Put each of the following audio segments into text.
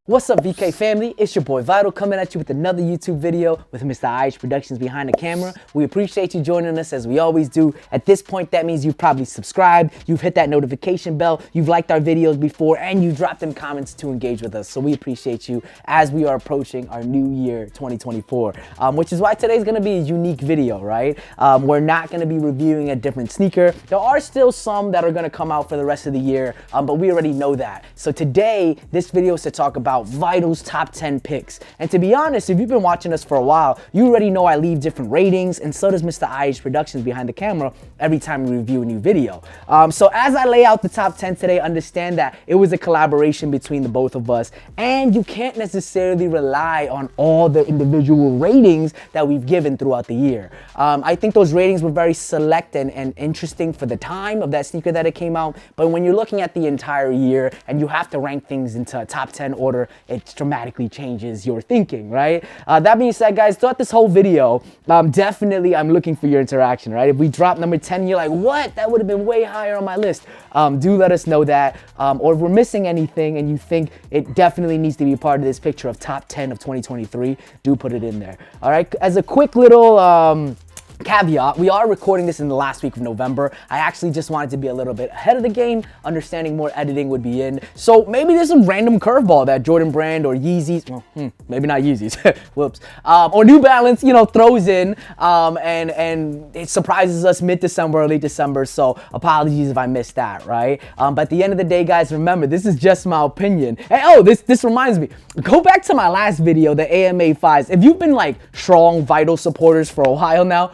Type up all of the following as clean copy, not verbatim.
What's up, VK family? It's your boy Vital coming at you with another YouTube video with Mr. IH Productions behind the camera. We appreciate you joining us as we always do. At this point, that means you've probably subscribed, you've hit that notification bell, you've liked our videos before, and you dropped them comments to engage with us. So we appreciate you as we are approaching our new year 2024, which is why today's gonna be a unique video, right? We're not gonna be reviewing a different sneaker. There are still some that are gonna come out for the rest of the year, but we already know that. So today, this video is to talk about Vital's top 10 picks. And to be honest, if you've been watching us for a while, you already know I leave different ratings, and so does Mr. IH Productions behind the camera every time we review a new video. So as I lay out the top 10 today, understand that it was a collaboration between the both of us, and you can't necessarily rely on all the individual ratings that we've given throughout the year. I think those ratings were very select and interesting for the time of that sneaker that it came out, but when you're looking at the entire year and you have to rank things into a top 10 order, it dramatically changes your thinking, right? That being said, guys, throughout this whole video, definitely I'm looking for your interaction, right? If we drop number 10, you're like, what? That would have been way higher on my list. Do let us know that. Or if we're missing anything and you think it definitely needs to be part of this picture of top 10 of 2023, do put it in there. All right, as a quick little caveat, we are recording this in the last week of November. I actually just wanted to be a little bit ahead of the game, understanding more editing would be in. So maybe there's some random curveball that Jordan Brand or Yeezys, well, maybe not Yeezys, whoops, or New Balance, throws in, and it surprises us mid-December, early December. So apologies if I missed that, right? But at the end of the day, guys, remember, this is just my opinion. And this reminds me, go back to my last video, the AMA 5s. If you've been like strong Vital supporters for a while now,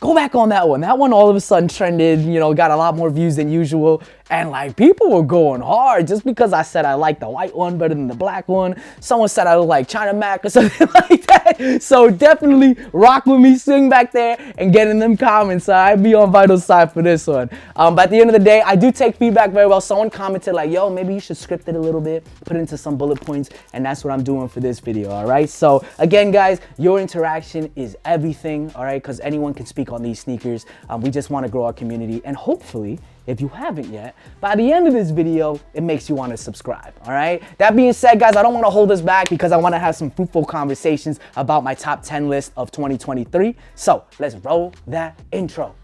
go back on that one. That one all of a sudden trended, got a lot more views than usual. And like people were going hard just because I said I like the white one better than the black one. Someone said I look like China Mac or something like that. So definitely rock with me, swing back there and get in them comments. I'd be on Vital's side for this one. But at the end of the day, I do take feedback very well. Someone commented like, yo, maybe you should script it a little bit, put it into some bullet points. And that's what I'm doing for this video, all right? So again, guys, your interaction is everything, all right? Because anyone can speak on these sneakers. We just want to grow our community, and hopefully, if you haven't yet, by the end of this video, it makes you want to subscribe, all right? That being said, guys, I don't want to hold us back because I want to have some fruitful conversations about my top 10 list of 2023. So let's roll that intro.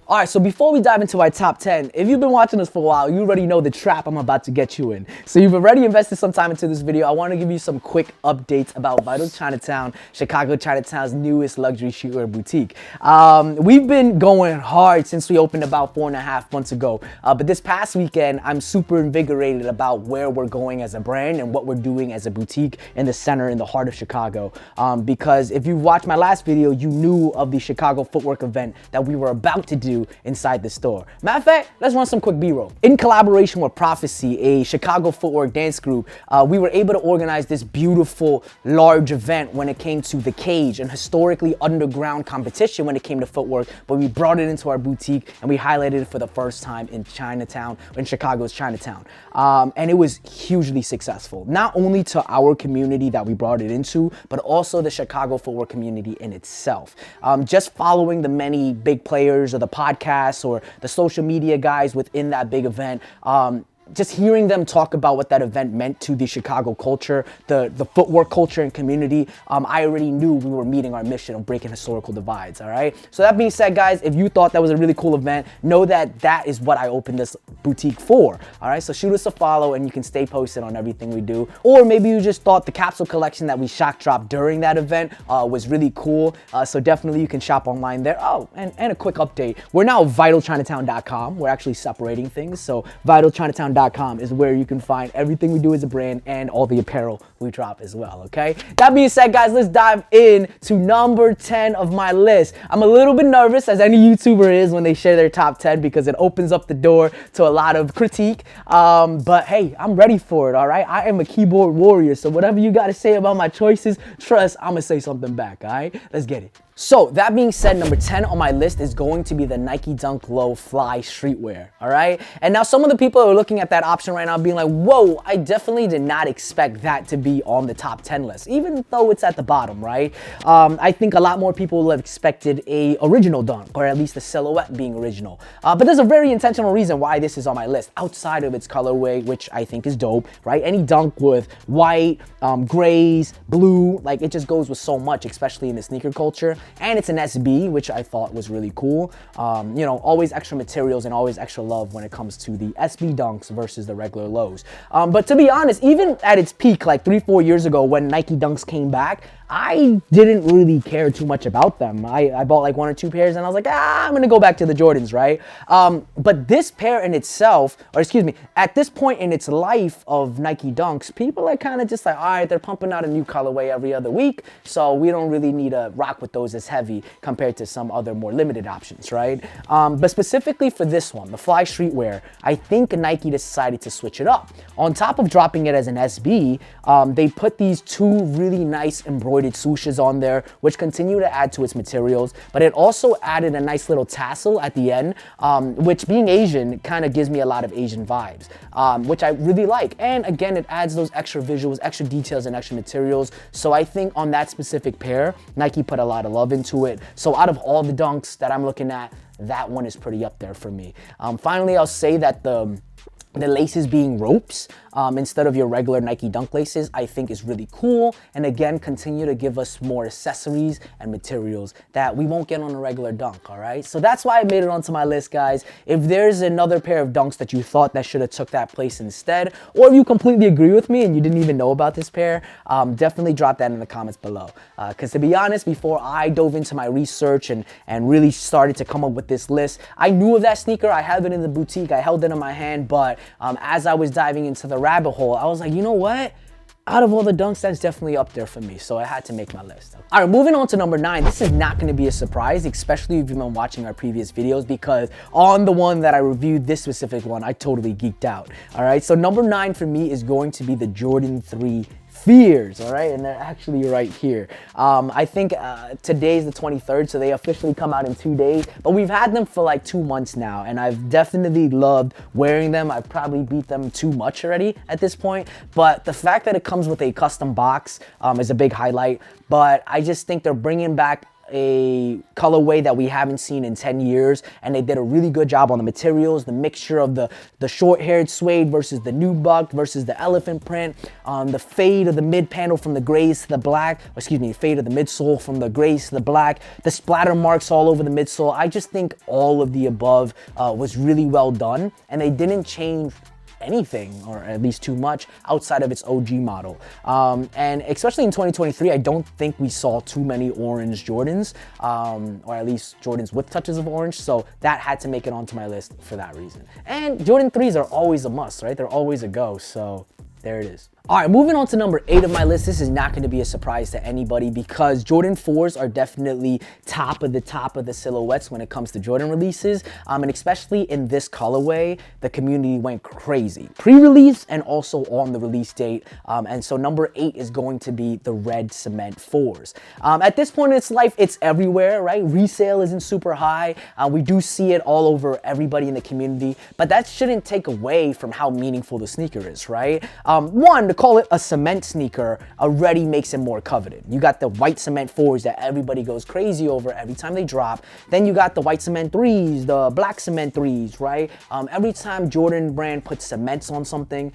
All right, so before we dive into our top 10, if you've been watching us for a while, you already know the trap I'm about to get you in. So you've already invested some time into this video. I want to give you some quick updates about Vital Chinatown, Chicago Chinatown's newest luxury streetwear boutique. We've been going hard since we opened about 4.5 months ago. But this past weekend, I'm super invigorated about where we're going as a brand and what we're doing as a boutique in the center, in the heart of Chicago. Because if you watched my last video, you knew of the Chicago footwork event that we were about to do inside the store. Matter of fact, let's run some quick B-roll. In collaboration with Prophecy, a Chicago footwork dance group, we were able to organize this beautiful, large event when it came to The Cage, an historically underground competition when it came to footwork, but we brought it into our boutique and we highlighted it for the first time in Chinatown, in Chicago's Chinatown. And it was hugely successful, not only to our community that we brought it into, but also the Chicago footwork community in itself. Just following the many big players or the podcasts or the social media guys within that big event, just hearing them talk about what that event meant to the Chicago culture, the footwork culture and community, I already knew we were meeting our mission of breaking historical divides, all right? So that being said, guys, if you thought that was a really cool event, know that that is what I opened this boutique for, all right? So shoot us a follow and you can stay posted on everything we do. Or maybe you just thought the capsule collection that we shock dropped during that event was really cool. So definitely you can shop online there. Oh, and a quick update. We're now vitalchinatown.com. We're actually separating things. So vitalchinatown.com is where you can find everything we do as a brand and all the apparel we drop as well, okay? That being said, guys, let's dive in to number 10 of my list. I'm a little bit nervous, as any YouTuber is when they share their top 10, because it opens up the door to a lot of critique. But hey, I'm ready for it, all right? I am a keyboard warrior, so whatever you got to say about my choices, trust, I'm going to say something back, all right? Let's get it. So that being said, number 10 on my list is going to be the Nike Dunk Low Fly streetwear, all right? And now some of the people are looking at that option right now being like, whoa, I definitely did not expect that to be on the top 10 list, even though it's at the bottom, right? I think a lot more people would have expected a original dunk, or at least the silhouette being original. But there's a very intentional reason why this is on my list, outside of its colorway, which I think is dope, right? Any dunk with white, grays, blue, like it just goes with so much, especially in the sneaker culture. And it's an SB, which I thought was really cool. You know, always extra materials and always extra love when it comes to the SB dunks versus the regular lows. But to be honest, even at its peak, like 3-4 years ago when Nike dunks came back, I didn't really care too much about them. I bought like 1 or 2 pairs and I was like, I'm gonna go back to the Jordans, right? But this pair in itself, or excuse me, at this point in its life of Nike dunks, people are kind of just like, all right, they're pumping out a new colorway every other week, so we don't really need to rock with those as heavy compared to some other more limited options, right? But specifically for this one, the Fly Streetwear, I think Nike decided to switch it up. On top of dropping it as an SB, they put these 2 really nice embroidered swooshes on there, which continue to add to its materials, but it also added a nice little tassel at the end, which, being Asian, kind of gives me a lot of Asian vibes, which I really like. And again, it adds those extra visuals, extra details, and extra materials. So I think on that specific pair, Nike put a lot of love into it. So out of all the dunks that I'm looking at, that one is pretty up there for me. Finally, I'll say that the laces being ropes instead of your regular Nike Dunk laces, I think is really cool. And again, continue to give us more accessories and materials that we won't get on a regular dunk, all right? So that's why I made it onto my list, guys. If there's another pair of dunks that you thought that should have took that place instead, or if you completely agree with me and you didn't even know about this pair, definitely drop that in the comments below. Because to be honest, before I dove into my research and really started to come up with this list, I knew of that sneaker. I have it in the boutique. I held it in my hand, but as I was diving into the rabbit hole, I was like, you know what? Out of all the dunks, that's definitely up there for me, so I had to make my list. All right, moving on to number 9. This is not going to be a surprise, especially if you've been watching our previous videos, because on the one that I reviewed, this specific one, I totally geeked out. All right, so number 9 for me is going to be the Jordan 3 Fears, all right, and they're actually right here. I think today's the 23rd, so they officially come out in 2 days, but we've had them for like 2 months now, and I've definitely loved wearing them. I've probably beat them too much already at this point, but the fact that it comes with a custom box is a big highlight. But I just think they're bringing back a colorway that we haven't seen in 10 years, and they did a really good job on the materials, the mixture of the short-haired suede versus the nubuck versus the elephant print, the fade of the mid panel from the grays to the black, fade of the midsole from the grays to the black, the splatter marks all over the midsole. I just think all of the above was really well done, and they didn't change anything, or at least too much, outside of its OG model. And especially in 2023, I don't think we saw too many orange Jordans, or at least Jordans with touches of orange, so that had to make it onto my list for that reason. And Jordan 3s are always a must, right? They're always a go, so there it is. All right, moving on to number 8 of my list. This is not going to be a surprise to anybody, because Jordan 4s are definitely top of the silhouettes when it comes to Jordan releases. And especially in this colorway, the community went crazy. Pre-release and also on the release date. And so number 8 is going to be the red cement 4s. At this point in its life, it's everywhere, right? Resale isn't super high. We do see it all over everybody in the community, but that shouldn't take away from how meaningful the sneaker is, right? One, to call it a cement sneaker already makes it more coveted. You got the white cement 4s that everybody goes crazy over every time they drop. Then you got the white cement 3s, the black cement 3s, right? Every time Jordan brand puts cements on something,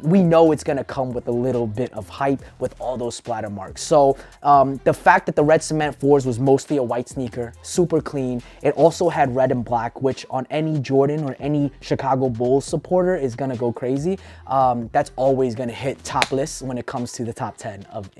we know it's gonna come with a little bit of hype with all those splatter marks. So the fact that the red cement 4s was mostly a white sneaker, super clean. It also had red and black, which on any Jordan or any Chicago Bulls supporter is gonna go crazy. That's always gonna hit top lists when it comes to the top 10 of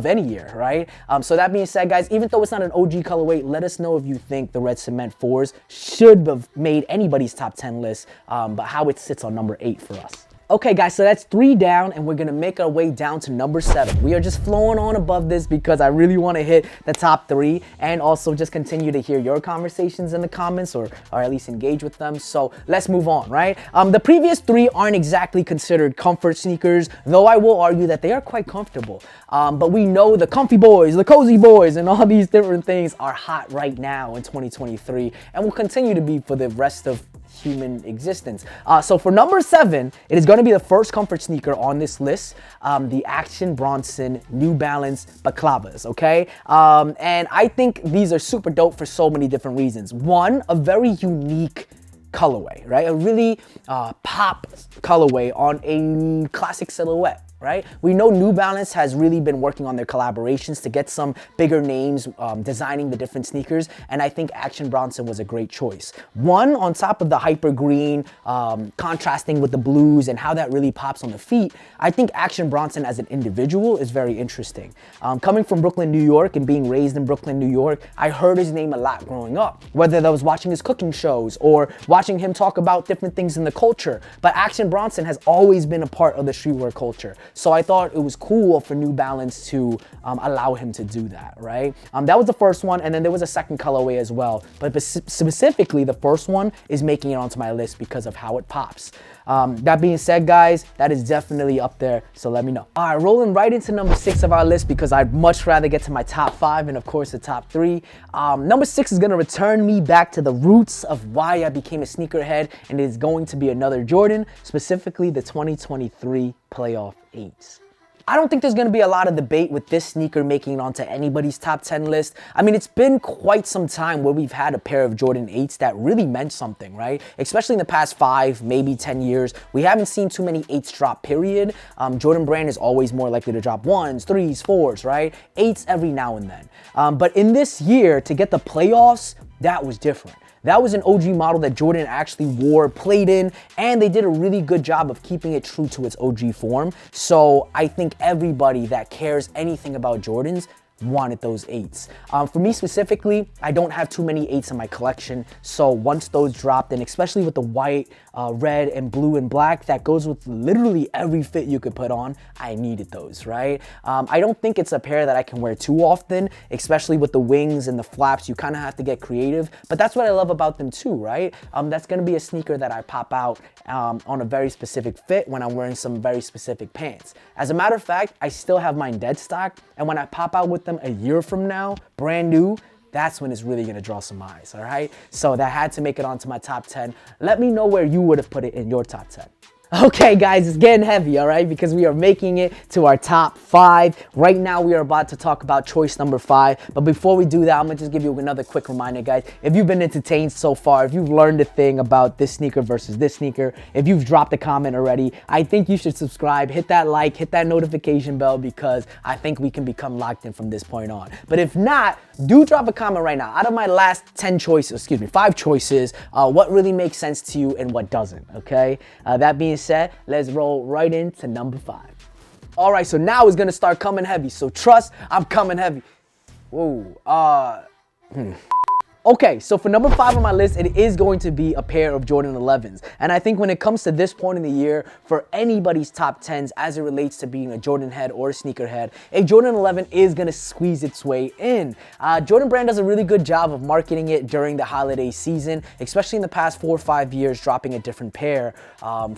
any year, right? So that being said, guys, even though it's not an OG colorway, let us know if you think the red cement 4s should have made anybody's top 10 list, but how it sits on number 8 for us. Okay, guys, so that's 3 down, and we're gonna make our way down to number 7. We are just flowing on above this because I really want to hit the top 3, and also just continue to hear your conversations in the comments, or at least engage with them. So let's move on, right? The previous 3 aren't exactly considered comfort sneakers, though I will argue that they are quite comfortable. But we know the comfy boys, the cozy boys, and all these different things are hot right now in 2023, and will continue to be for the rest of human existence. So for number 7, it is going to be the first comfort sneaker on this list, the Action Bronson New Balance Baklavas, okay? And I think these are super dope for so many different reasons. One, a very unique colorway, right? A really pop colorway on a classic silhouette. Right? We know New Balance has really been working on their collaborations to get some bigger names designing the different sneakers, and I think Action Bronson was a great choice. One, on top of the hyper green, contrasting with the blues and how that really pops on the feet, I think Action Bronson as an individual is very interesting. Coming from Brooklyn, New York, and being raised in Brooklyn, New York, I heard his name a lot growing up, whether that was watching his cooking shows or watching him talk about different things in the culture. But Action Bronson has always been a part of the streetwear culture. So I thought it was cool for New Balance to allow him to do that, right? That was the first one, and then there was a second colorway as well. But specifically, the first one is making it onto my list because of how it pops. That being said, guys, that is definitely up there, so let me know. All right, rolling right into number 6 of our list because I'd much rather get to my top 5 and, of course, the top 3. Number 6 is going to return me back to the roots of why I became a sneakerhead, and it is going to be another Jordan, specifically the 2023 Playoff 8s. I don't think there's going to be a lot of debate with this sneaker making it onto anybody's top 10 list. I mean, it's been quite some time where we've had a pair of Jordan 8s that really meant something, right? Especially in the past 5, maybe 10 years. We haven't seen too many 8s drop, period. Jordan Brand is always more likely to drop 1s, 3s, 4s, right? 8s every now and then. But in this year, to get the playoffs, that was different. That was an OG model that Jordan actually wore, played in, and they did a really good job of keeping it true to its OG form. So I think everybody that cares anything about Jordans wanted those 8s. For me specifically, I don't have too many 8s in my collection, so once those dropped, and especially with the white, red, and blue and black, that goes with literally every fit you could put on, I needed those, right? I don't think it's a pair that I can wear too often, especially with the wings and the flaps. You kind of have to get creative, but that's what I love about them too, right? That's going to be a sneaker that I pop out on a very specific fit when I'm wearing some very specific pants. As a matter of fact, I still have mine dead stock, and when I pop out with them a year from now, brand new, that's when it's really gonna draw some eyes, all right? So that had to make it onto my top 10. Let me know where you would have put it in your top 10. Okay, guys, it's getting heavy, all right, because we are making it to our top 5. Right now, we are about to talk about choice number 5. But before we do that, I'm gonna just give you another quick reminder, guys. If you've been entertained so far, if you've learned a thing about this sneaker versus this sneaker, if you've dropped a comment already, I think you should subscribe, hit that like, hit that notification bell, because I think we can become locked in from this point on. But if not, do drop a comment right now. Out of my last 5 choices, what really makes sense to you and what doesn't, okay? That being said, let's roll right into number 5. All right, so now it's gonna start coming heavy. So trust, I'm coming heavy. Whoa, Okay, so for number 5 on my list, it is going to be a pair of Jordan 11s. And I think when it comes to this point in the year, for anybody's top 10s as it relates to being a Jordan head or a sneaker head, a Jordan 11 is going to squeeze its way in. Jordan Brand does a really good job of marketing it during the holiday season, especially in the past 4 or 5 years, dropping a different pair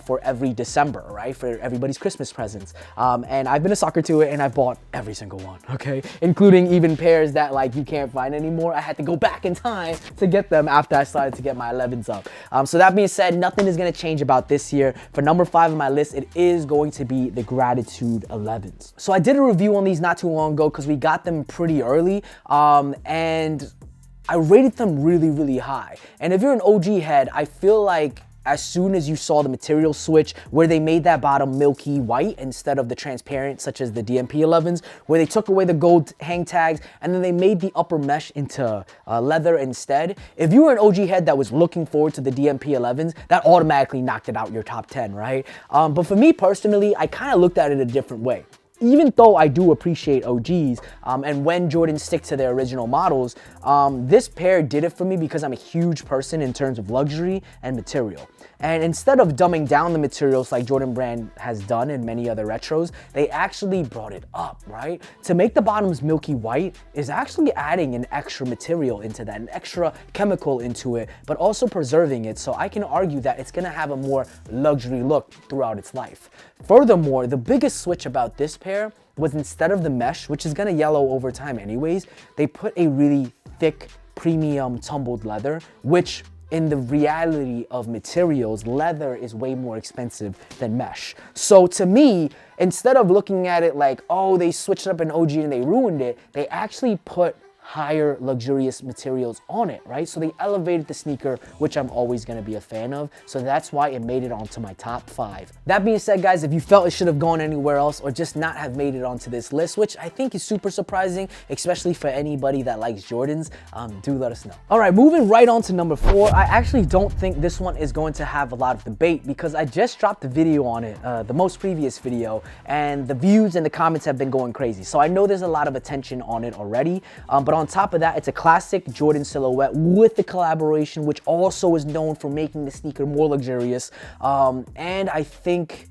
for every December, right? For everybody's Christmas presents. And I've been a sucker to it, and I've bought every single one, okay? Including even pairs that like you can't find anymore. I had to go back in time to get them after I started to get my 11s up. So that being said, nothing is going to change about this year. For number 5 on my list, it is going to be the Gratitude 11s. So I did a review on these not too long ago because we got them pretty early, and I rated them really, really high. And if you're an OG head, I feel like as soon as you saw the material switch where they made that bottom milky white instead of the transparent, such as the DMP 11s, where they took away the gold hang tags and then they made the upper mesh into leather instead. If you were an OG head that was looking forward to the DMP 11s, that automatically knocked it out your top 10, right? But for me personally, I kind of looked at it a different way. Even though I do appreciate OGs, and when Jordans stick to their original models, this pair did it for me because I'm a huge person in terms of luxury and material. And instead of dumbing down the materials like Jordan Brand has done in many other retros, they actually brought it up, right? To make the bottoms milky white is actually adding an extra material into that, an extra chemical into it, but also preserving it. So I can argue that it's gonna have a more luxury look throughout its life. Furthermore, the biggest switch about this pair was instead of the mesh, which is gonna yellow over time anyways, they put a really thick, premium tumbled leather, which in the reality of materials, leather is way more expensive than mesh. So to me, instead of looking at it like, oh, they switched up an OG and they ruined it, they actually put higher luxurious materials on it, right? So they elevated the sneaker, which I'm always gonna be a fan of. So that's why it made it onto my top 5. That being said, guys, if you felt it should have gone anywhere else or just not have made it onto this list, which I think is super surprising, especially for anybody that likes Jordans, do let us know. All right, moving right on to number 4. I actually don't think this one is going to have a lot of debate because I just dropped the video on it, the most previous video, and the views and the comments have been going crazy. So I know there's a lot of attention on it already, but on top of that, it's a classic Jordan silhouette with the collaboration, which also is known for making the sneaker more luxurious. And I think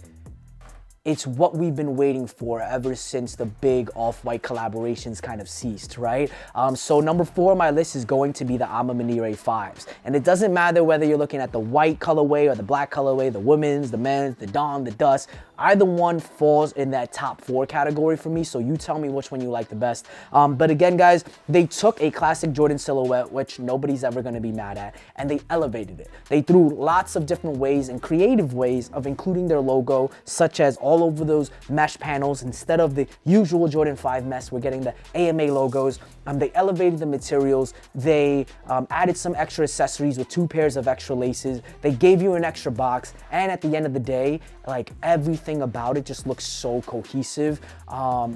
it's what we've been waiting for ever since the big off-white collaborations kind of ceased, right? So number 4 on my list is going to be the Ama Manire 5s. And it doesn't matter whether you're looking at the white colorway or the black colorway, the women's, the men's, the Dawn, the Dust. Either one falls in that top 4 category for me, so you tell me which one you like the best. But again, guys, they took a classic Jordan silhouette, which nobody's ever gonna be mad at, and they elevated it. They threw lots of different ways and creative ways of including their logo, such as all over those mesh panels. Instead of the usual Jordan 5 mesh, we're getting the AMA logos. They elevated the materials. They added some extra accessories with 2 pairs of extra laces. They gave you an extra box, and at the end of the day, like, everything about it just looks so cohesive.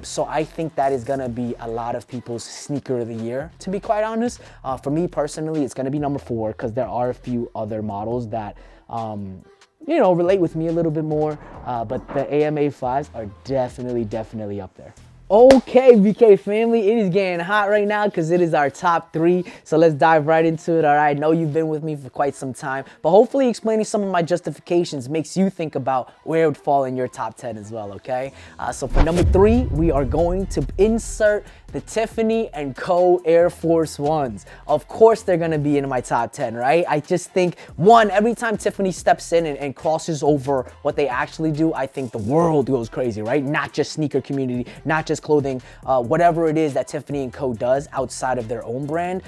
So I think that is gonna be a lot of people's sneaker of the year, to be quite honest. For me personally, it's gonna be number 4 because there are a few other models that you know, relate with me a little bit more, but the AMA 5s are definitely up there. Okay, BK family, it is getting hot right now because it is our top 3. So let's dive right into it. All right, I know you've been with me for quite some time, but hopefully explaining some of my justifications makes you think about where it would fall in your top 10 as well, okay? So for number 3, we are going to insert the Tiffany Co Air Force Ones. Of course they're gonna be in my top 10, right? I just think, one, every time Tiffany steps in and crosses over what they actually do, I think the world goes crazy, right? Not just sneaker community, not just clothing, whatever it is that Tiffany Co does outside of their own brand,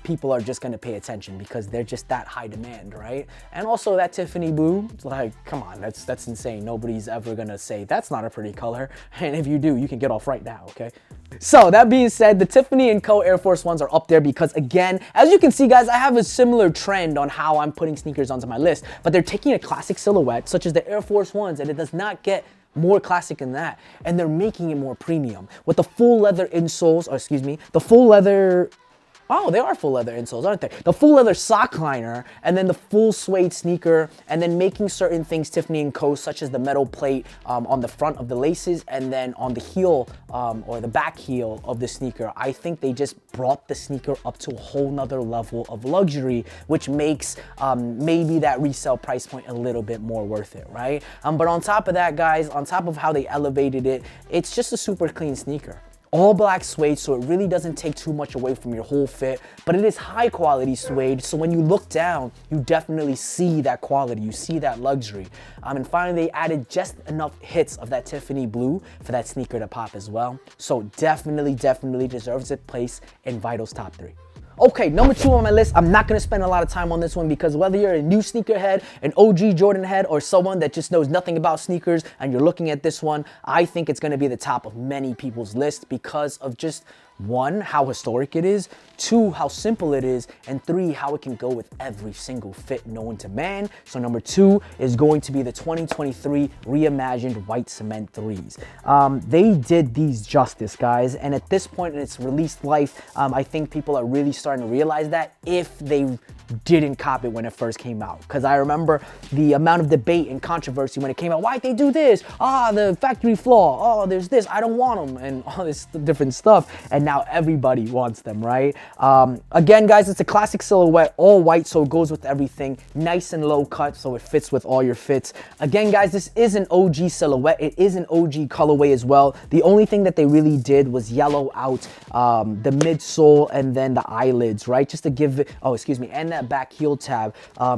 people are just gonna pay attention because they're just that high demand, right? And also that Tiffany blue, it's like, come on, that's insane. Nobody's ever gonna say that's not a pretty color, and if you do, you can get off right now, okay? So that being said, the Tiffany Co Air Force Ones are up there because, again, as you can see, guys, I have a similar trend on how I'm putting sneakers onto my list, but they're taking a classic silhouette such as the Air Force Ones, and it does not get more classic than that, and they're making it more premium with the full leather insoles, or excuse me, the full leather. Oh, they are full leather insoles, aren't they? The full leather sock liner, and then the full suede sneaker, and then making certain things Tiffany Co, such as the metal plate on the front of the laces, and then on the heel or the back heel of the sneaker. I think they just brought the sneaker up to a whole nother level of luxury, which makes maybe that resale price point a little bit more worth it, right? But on top of that, guys, on top of how they elevated it, it's just a super clean sneaker. All black suede, so it really doesn't take too much away from your whole fit, but it is high quality suede, so when you look down, you definitely see that quality, you see that luxury. And finally, they added just enough hits of that Tiffany blue for that sneaker to pop as well. So definitely deserves its place in Vital's top 3. Okay, number 2 on my list. I'm not gonna spend a lot of time on this one because whether you're a new sneakerhead, an OG Jordan head, or someone that just knows nothing about sneakers and you're looking at this one, I think it's gonna be the top of many people's list because of just, 1, how historic it is, 2, how simple it is, and 3, how it can go with every single fit known to man. So number 2 is going to be the 2023 reimagined white cement 3s. They did these justice, guys, and at this point in its released life, I think people are really starting to realize that if they didn't cop it when it first came out. Because I remember the amount of debate and controversy when it came out. Why'd they do this? The factory flaw. Oh, there's this. I don't want them. And all this different stuff. And now everybody wants them, right? Again, guys, it's a classic silhouette, all white, so it goes with everything. Nice and low cut, so it fits with all your fits. Again, guys, this is an OG silhouette. It is an OG colorway as well. The only thing that they really did was yellow out the midsole and then the eyelids, right? Just to give it, and that back heel tab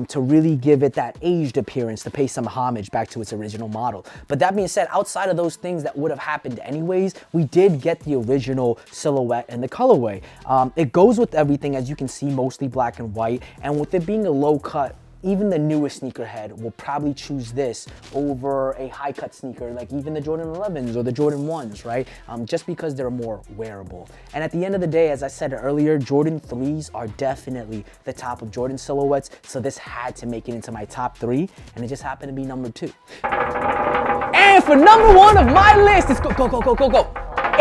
to really give it that aged appearance, to pay some homage back to its original model. But that being said, outside of those things that would have happened anyways, we did get the original silhouette silhouette and the colorway. It goes with everything, as you can see, mostly black and white, and with it being a low cut, even the newest sneakerhead will probably choose this over a high cut sneaker, like even the Jordan 11s or the Jordan 1s, right? Just because they're more wearable. And at the end of the day, as I said earlier, Jordan 3s are definitely the top of Jordan silhouettes, so this had to make it into my top 3, and it just happened to be number 2. And for number 1 of my list, it's go.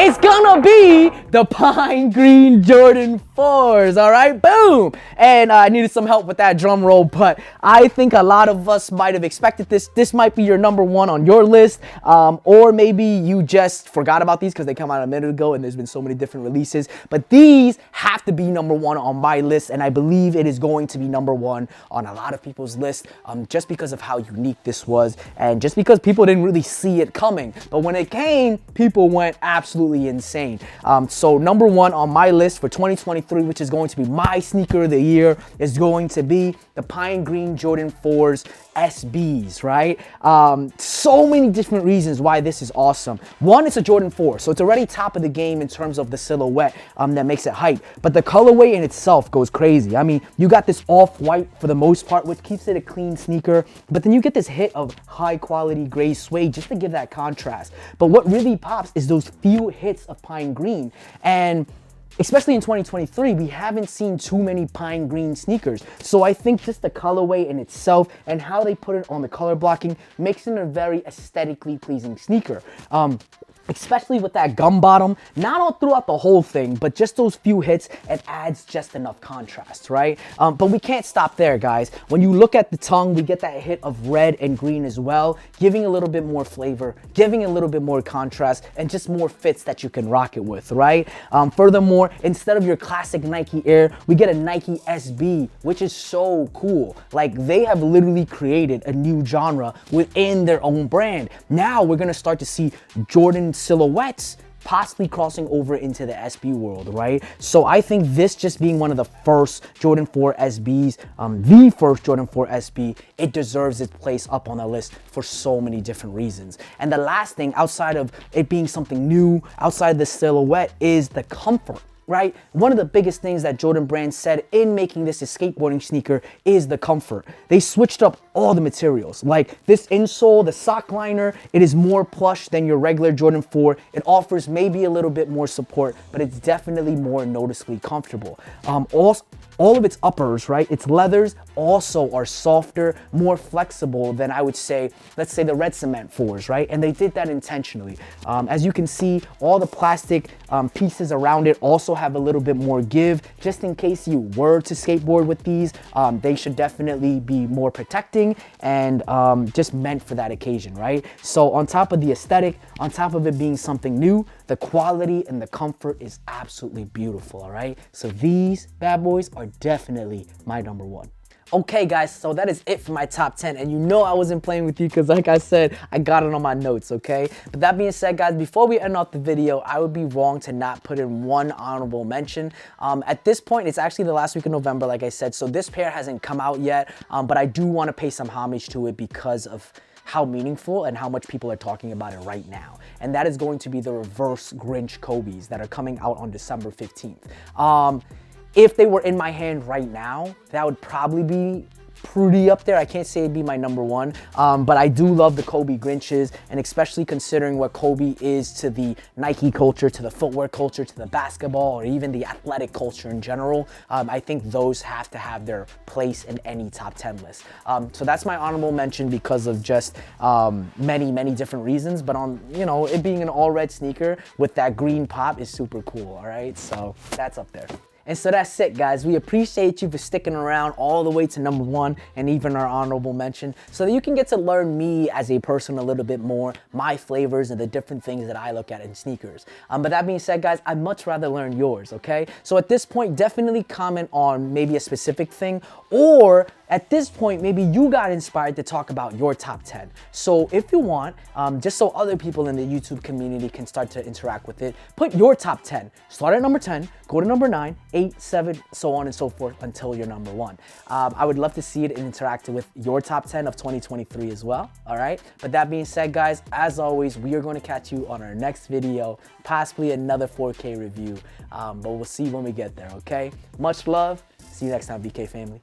It's gonna be the Pine Green Jordan 4s, all right? Boom! And I needed some help with that drum roll, but I think a lot of us might have expected this. This might be your number 1 on your list, or maybe you just forgot about these because they come out a minute ago and there's been so many different releases. But these have to be number 1 on my list, and I believe it is going to be number 1 on a lot of people's list, just because of how unique this was, and just because people didn't really see it coming. But when it came, people went absolutely insane. So number 1 on my list for 2023, which is going to be my sneaker of the year, is going to be the Pine Green Jordan 4s SBs, right? So many different reasons why this is awesome. One, it's a Jordan 4, so it's already top of the game in terms of the silhouette that makes it hype. But the colorway in itself goes crazy. I mean, you got this off-white for the most part, which keeps it a clean sneaker, but then you get this hit of high-quality gray suede just to give that contrast. But what really pops is those few hits of pine green, and especially in 2023, we haven't seen too many pine green sneakers. So I think just the colorway in itself and how they put it on the color blocking makes it a very aesthetically pleasing sneaker. Especially with that gum bottom, not all throughout the whole thing, but just those few hits, it adds just enough contrast, right? But we can't stop there, guys. When you look at the tongue, we get that hit of red and green as well, giving a little bit more flavor, giving a little bit more contrast, and just more fits that you can rock it with, right? Furthermore, instead of your classic Nike Air, we get a Nike SB, which is so cool. Like, they have literally created a new genre within their own brand. Now we're gonna start to see Jordan silhouettes possibly crossing over into the SB world, right? So I think this just being one of the first Jordan 4 SBs, the first Jordan 4 SB, it deserves its place up on the list for so many different reasons. And the last thing, outside of it being something new, outside the silhouette, is the comfort. Right? One of the biggest things that Jordan Brand said in making this a skateboarding sneaker is the comfort. They switched up all the materials. Like this insole, the sock liner, it is more plush than your regular Jordan 4. It offers maybe a little bit more support, but it's definitely more noticeably comfortable. All of its uppers, right, its leathers also are softer, more flexible than I would say, let's say the red cement 4s, right? And they did that intentionally. As you can see, all the plastic pieces around it also have a little bit more give, just in case you were to skateboard with these. They should definitely be more protecting and just meant for that occasion, right? So on top of the aesthetic, on top of it being something new, the quality and the comfort is absolutely beautiful, all right? So these bad boys are definitely my number 1. Okay guys, so that is it for my top 10, and you know I wasn't playing with you because like I said, I got it on my notes, okay? But that being said, guys, before we end off the video, I would be wrong to not put in one honorable mention. At this point, it's actually the last week of November, like I said, so this pair hasn't come out yet, but I do want to pay some homage to it because of how meaningful and how much people are talking about it right now. And that is going to be the reverse Grinch Kobe's that are coming out on December 15th. If they were in my hand right now, that would probably be pretty up there. I can't say it'd be my number 1, but I do love the Kobe Grinches, and especially considering what Kobe is to the Nike culture, to the footwear culture, to the basketball, or even the athletic culture in general. I think those have to have their place in any top 10 list. So that's my honorable mention because of just many different reasons, but on, you know, it being an all red sneaker with that green pop is super cool, all right? So that's up there. And so that's it, guys. We appreciate you for sticking around all the way to number 1 and even our honorable mention so that you can get to learn me as a person a little bit more, my flavors and the different things that I look at in sneakers. But that being said, guys, I'd much rather learn yours, okay? So at this point, definitely comment on maybe a specific thing or at this point, maybe you got inspired to talk about your top 10. So if you want, just so other people in the YouTube community can start to interact with it, put your top 10. Start at number 10, go to number 9, 8, 7, so on and so forth until you're number 1. I would love to see it and interact with your top 10 of 2023 as well, all right? But that being said, guys, as always, we are going to catch you on our next video, possibly another 4K review, but we'll see when we get there, okay? Much love. See you next time, BK family.